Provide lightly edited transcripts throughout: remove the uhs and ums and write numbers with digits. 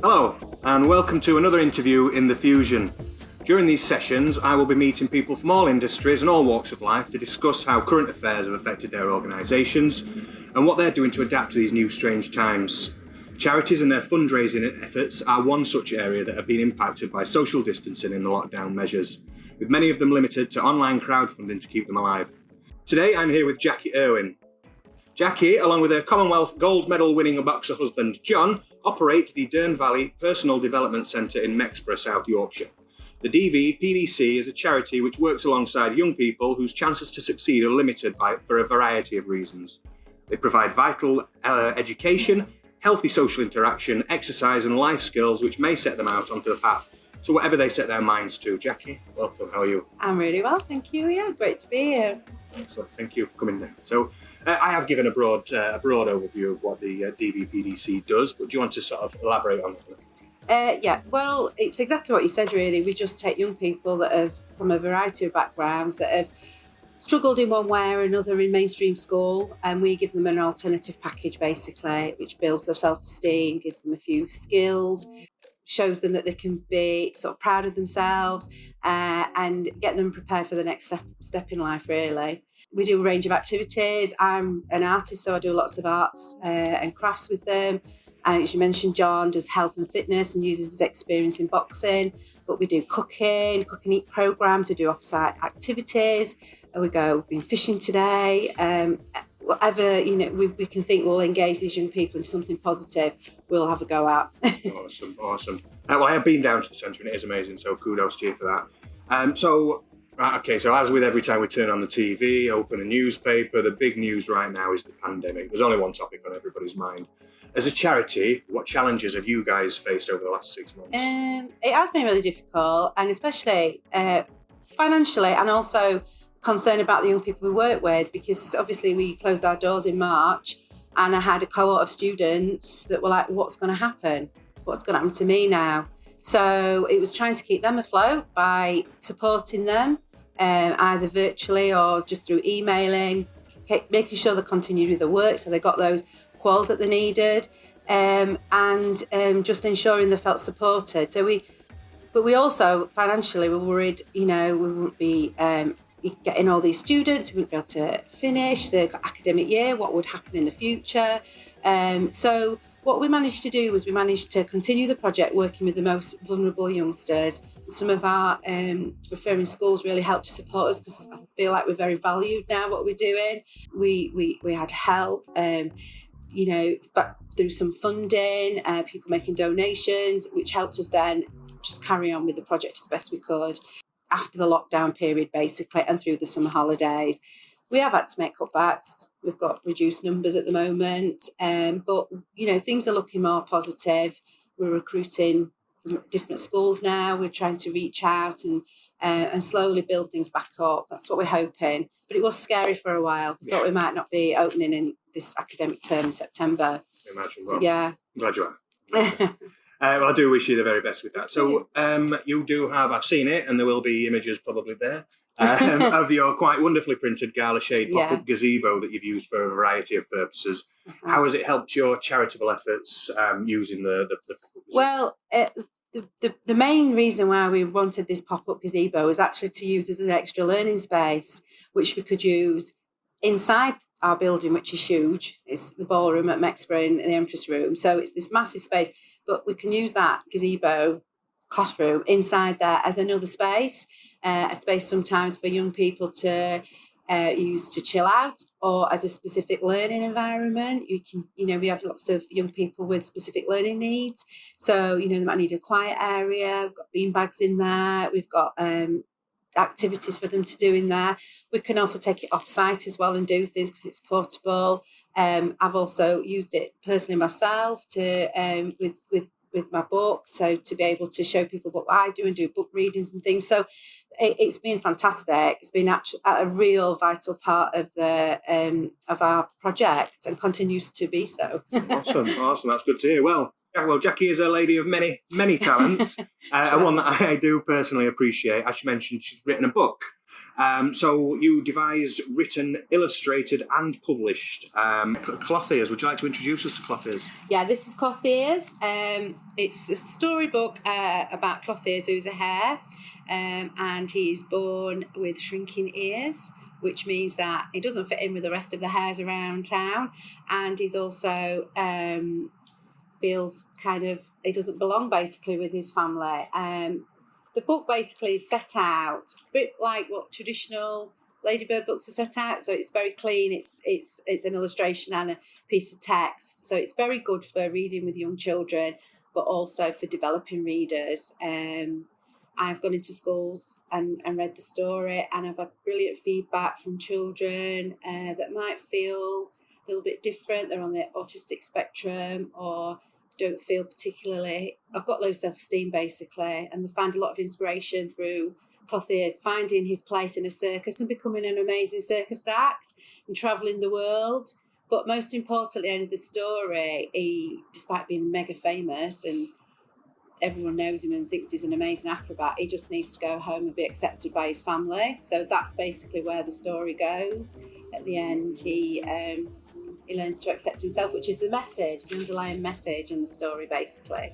Hello, and welcome to another interview in The Fusion. During these sessions, I will be meeting people from all industries and all walks of life to discuss how current affairs have affected their organisations and what they're doing to adapt to these new strange times. Charities and their fundraising efforts are one such area that have been impacted by social distancing in the lockdown measures, with many of them limited to online crowdfunding to keep them alive. Today I'm here with Jackie Irwin. Jackie, along with her Commonwealth gold medal winning boxer husband John, operate the Dearne Valley Personal Development Centre in Mexborough, South Yorkshire. The DVPDC is a charity which works alongside young people whose chances to succeed are limited for a variety of reasons. They provide vital education, healthy social interaction, exercise and life skills which may set them out onto the path. So whatever they set their minds to. Jackie, welcome, how are you? I'm really well, thank you. Yeah, great to be here. Excellent, thank you for coming down. So I have given a broad overview of what the DVPDC does, but do you want to sort of elaborate on that? Yeah, well, it's exactly what you said, really. We just take young people that have, from a variety of backgrounds, that have struggled in one way or another in mainstream school, and we give them an alternative package, basically, which builds their self-esteem, gives them a few skills, shows them that they can be sort of proud of themselves, and get them prepared for the next step in life, really. We do a range of activities. I'm an artist, so I do lots of arts and crafts with them. And as you mentioned, John does health and fitness and uses his experience in boxing. But we do cook and eat programs. We do off-site activities. We've been fishing today. Whatever we can think will engage these young people in something positive, we'll have a go at. Awesome. Well, I have been down to the centre and it is amazing. So kudos to you for that. So as with every time we turn on the TV, open a newspaper, the big news right now is the pandemic. There's only one topic on everybody's mind. As a charity, what challenges have you guys faced over the last 6 months? It has been really difficult, and especially financially, and also concerned about the young people we work with, because obviously we closed our doors in March, and I had a cohort of students that were like, what's going to happen? What's going to happen to me now? So it was trying to keep them afloat by supporting them, either virtually or just through emailing, making sure they continued with the work, so they got those quals that they needed, and just ensuring they felt supported. But we also financially were worried, we wouldn't be getting all these students, we wouldn't be able to finish the academic year, what would happen in the future. So what we managed to do was we managed to continue the project working with the most vulnerable youngsters. Some of our referring schools really helped to support us, because I feel like we're very valued now, what we're doing. We had help, through some funding, people making donations, which helped us then just carry on with the project as best we could after the lockdown period, basically, and through the summer holidays. We have had to make cutbacks. We've got reduced numbers at the moment, but things are looking more positive. We're recruiting from different schools now. We're trying to reach out and slowly build things back up. That's what we're hoping. But it was scary for a while. We thought we might not be opening in this academic term in September. Imagine. So, yeah. I'm glad you are. Well, I do wish you the very best with that. So you do have, I've seen it, and there will be images probably there, of your quite wonderfully printed Gala Shade pop-up gazebo that you've used for a variety of purposes. How has it helped your charitable efforts using the pop-up gazebo? Well, the main reason why we wanted this pop-up gazebo was actually to use as an extra learning space, which we could use inside our building, which is huge. It's the ballroom at Mexborough in the Empress room. So it's this massive space, but we can use that gazebo classroom inside there as another space, a space sometimes for young people to use to chill out, or as a specific learning environment. We have lots of young people with specific learning needs. So, they might need a quiet area. We've got beanbags in there. We've got activities for them to do in there. We can also take it off site as well and do things because it's portable. I've also used it personally myself to with my book, so to be able to show people what I do and do book readings and things. So it's been fantastic. It's been a real vital part of of our project, and continues to be so. Awesome. That's good to hear. Well, Jackie is a lady of many talents, and one that I do personally appreciate. As she mentioned, she's written a book. So you devised, written, illustrated and published Clothiers. Would you like to introduce us to Clothiers? Yeah, this is Clothiers. It's a storybook about Clothiers, who's a hare, and he's born with shrinking ears, which means that he doesn't fit in with the rest of the hares around town, and he's also feels kind of he doesn't belong basically with his family. The book basically is set out a bit like what traditional Ladybird books were set out, so it's very clean. It's an illustration and a piece of text, so it's very good for reading with young children, but also for developing readers. I've gone into schools and read the story, and I've had brilliant feedback from children that might feel a little bit different. They're on the autistic spectrum or don't feel particularly... I've got low self-esteem basically, and they find a lot of inspiration through Clothiers, finding his place in a circus and becoming an amazing circus act and travelling the world. But most importantly, end of the story, he, despite being mega famous and everyone knows him and thinks he's an amazing acrobat, he just needs to go home and be accepted by his family. So that's basically where the story goes. At the end, he learns to accept himself, which is the message, the underlying message in the story, basically.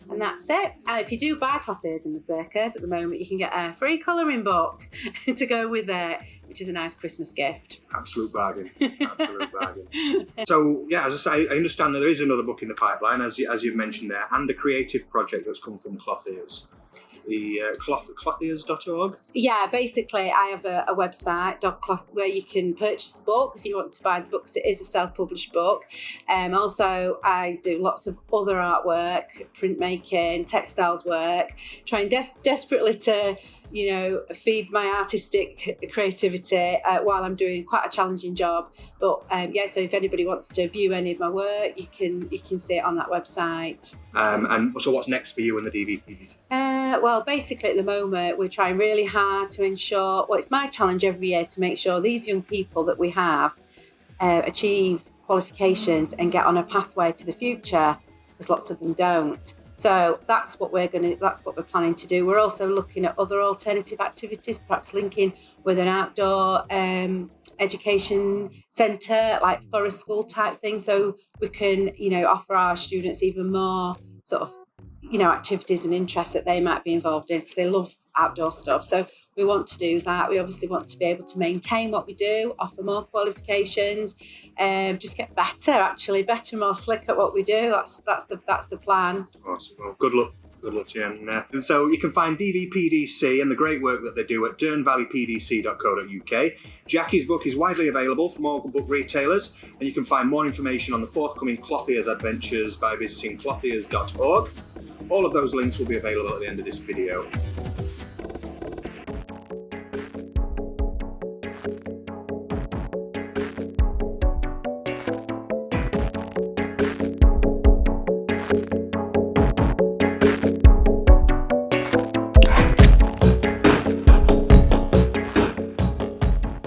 And that's it. If you do buy Clothiers in the circus at the moment, you can get a free colouring book to go with it, which is a nice Christmas gift. Absolute bargain. Absolute bargain. So, yeah, as I say, I understand that there is another book in the pipeline, as you've mentioned there, and a creative project that's come from Clothiers. The clothiers.org? Yeah, basically I have a website, where you can purchase the book if you want to buy the book, because it is a self-published book. Also, I do lots of other artwork, printmaking, textiles work, trying desperately to, feed my artistic creativity while I'm doing quite a challenging job. But so if anybody wants to view any of my work, you can see it on that website. And so what's next for you in the DVPDC? Well, basically at the moment, we're trying really hard to ensure, it's my challenge every year to make sure these young people that we have achieve qualifications and get on a pathway to the future, because lots of them don't. So that's what we're planning to do. We're also looking at other alternative activities, perhaps linking with an outdoor education centre, like forest school type thing, so we can, offer our students even more sort of, activities and interests that they might be involved in, because they love outdoor stuff. So we want to do that. We obviously want to be able to maintain what we do, offer more qualifications, just get better, more slick at what we do. That's the plan. Awesome. Well, good luck. Good luck to you. And so you can find DVPDC and the great work that they do at Dearnevalleypdc.co.uk. Jackie's book is widely available from all book retailers, and you can find more information on the forthcoming Clothiers adventures by visiting clothiers.org. All of those links will be available at the end of this video.